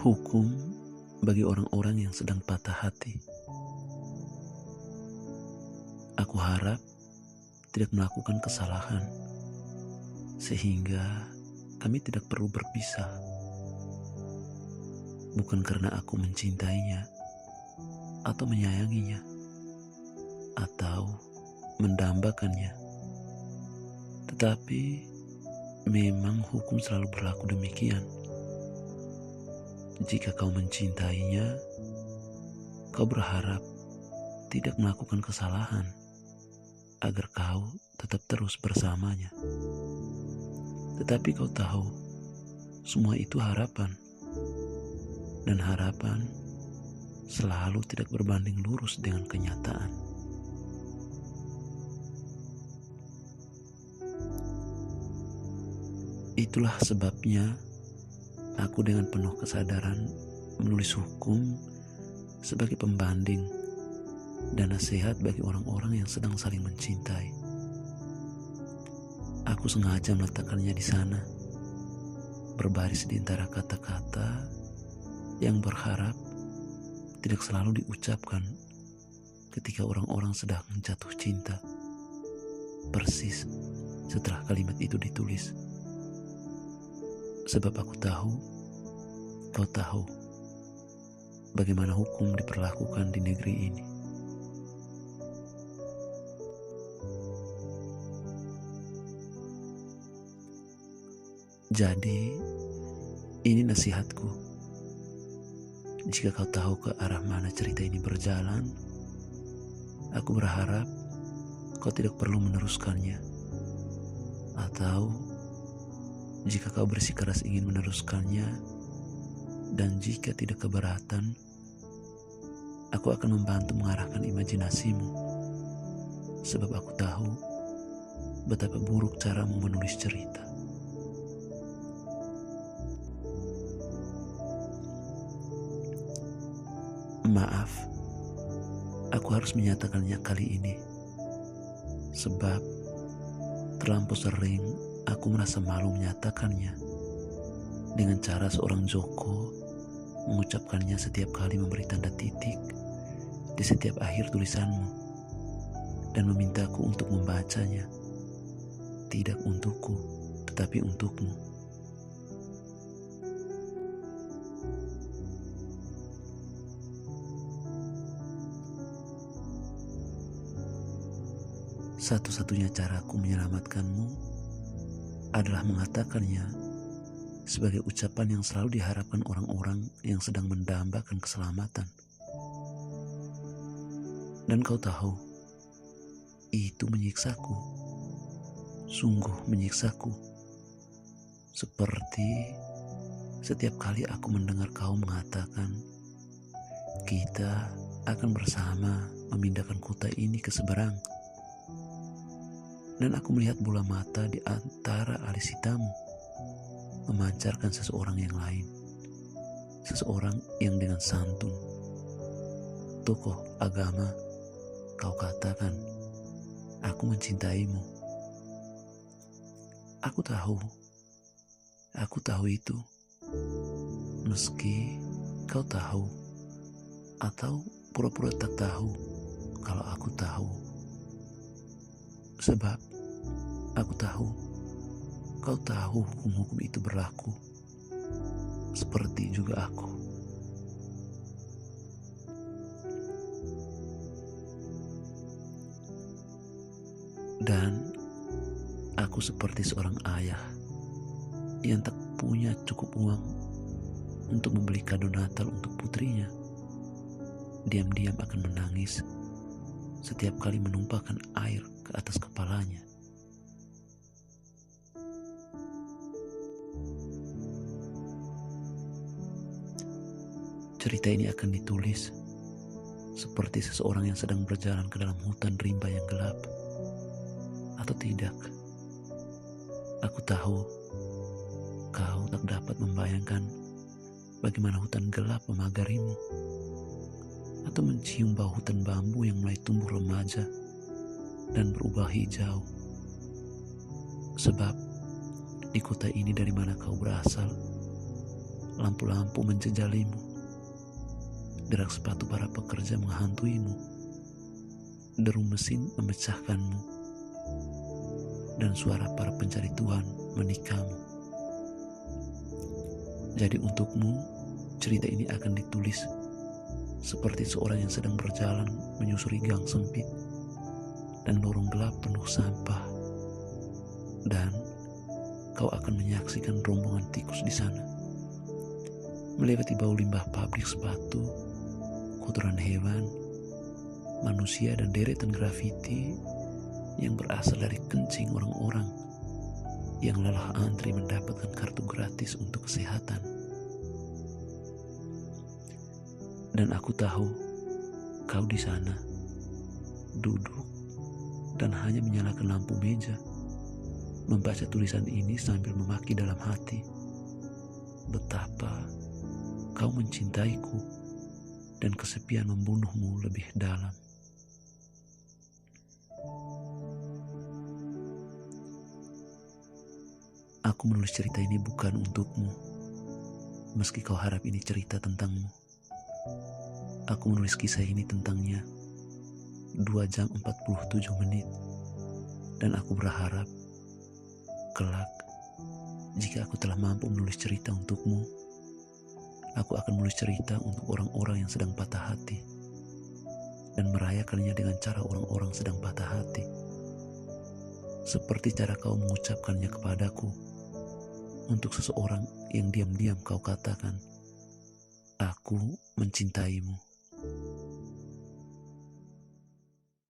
Hukum bagi orang-orang yang sedang patah hati. Aku harap tidak melakukan kesalahan, sehingga kami tidak perlu berpisah. Bukan karena aku mencintainya, atau menyayanginya, atau mendambakannya. Tetapi memang hukum selalu berlaku demikian. Jika kau mencintainya, kau berharap tidak melakukan kesalahan agar kau tetap terus bersamanya. Tetapi kau tahu, semua itu harapan. Dan harapan selalu tidak berbanding lurus dengan kenyataan. Itulah sebabnya aku dengan penuh kesadaran menulis hukum sebagai pembanding dan nasihat bagi orang-orang yang sedang saling mencintai. Aku sengaja meletakkannya di sana, berbaris di antara kata-kata yang berharap tidak selalu diucapkan ketika orang-orang sedang jatuh cinta, persis setelah kalimat itu ditulis. Sebab aku tahu, kau tahu bagaimana hukum diperlakukan di negeri ini. Jadi, ini nasihatku. Jika kau tahu ke arah mana cerita ini berjalan, aku berharap kau tidak perlu meneruskannya. Atau jika kau bersikeras ingin meneruskannya, dan jika tidak keberatan, aku akan membantu mengarahkan imajinasimu. Sebab aku tahu betapa buruk caramu menulis cerita. Maaf, aku harus menyatakannya kali ini. Sebab terlampau sering aku merasa malu menyatakannya dengan cara seorang Joko mengucapkannya setiap kali memberi tanda titik di setiap akhir tulisanmu dan memintaku untuk membacanya. Tidak untukku, tetapi untukmu. Satu-satunya caraku menyelamatkanmu adalah mengatakannya sebagai ucapan yang selalu diharapkan orang-orang yang sedang mendambakan keselamatan. Dan kau tahu, itu menyiksaku, sungguh menyiksaku. Seperti setiap kali aku mendengar kau mengatakan, kita akan bersama memindahkan kota ini ke seberang. Dan aku melihat bola mata di antara alis hitammu memancarkan seseorang yang lain. Seseorang yang dengan santun, tokoh agama, kau katakan, aku mencintaimu. Aku tahu itu. Meski kau tahu, atau pura-pura tak tahu kalau aku tahu. Sebab aku tahu, kau tahu hukum-hukum itu berlaku, seperti juga aku. Dan aku seperti seorang ayah yang tak punya cukup uang untuk membeli kado Natal untuk putrinya. Diam-diam akan menangis setiap kali menumpahkan air ke atas kepalanya. Cerita ini akan ditulis seperti seseorang yang sedang berjalan ke dalam hutan rimba yang gelap. Atau tidak, aku tahu kau tak dapat membayangkan bagaimana hutan gelap memagarimu, atau mencium bau hutan bambu yang mulai tumbuh remaja dan berubah hijau. Sebab di kota ini dari mana kau berasal, lampu-lampu menjejalimu, derak sepatu para pekerja menghantuimu, deru mesin memecahkanmu, dan suara para pencari Tuhan menikamu. Jadi untukmu, cerita ini akan ditulis seperti seorang yang sedang berjalan menyusuri gang sempit dan lorong gelap penuh sampah, dan kau akan menyaksikan rombongan tikus di sana, melewati bau limbah pabrik sepatu, kotoran hewan, manusia, dan deretan grafiti yang berasal dari kencing orang-orang yang lelah antri mendapatkan kartu gratis untuk kesehatan. Dan aku tahu kau di sana duduk dan hanya menyalakan lampu meja, membaca tulisan ini sambil memaki dalam hati betapa kau mencintaiku dan kesepian membunuhmu lebih dalam. Aku menulis cerita ini bukan untukmu, meski kau harap ini cerita tentangmu. Aku menulis kisah ini tentangnya 2 jam 47 menit, dan aku berharap kelak jika aku telah mampu menulis cerita untukmu, aku akan menulis cerita untuk orang-orang yang sedang patah hati dan merayakannya dengan cara orang-orang sedang patah hati, seperti cara kau mengucapkannya kepadaku untuk seseorang yang diam-diam kau katakan, "Aku mencintaimu."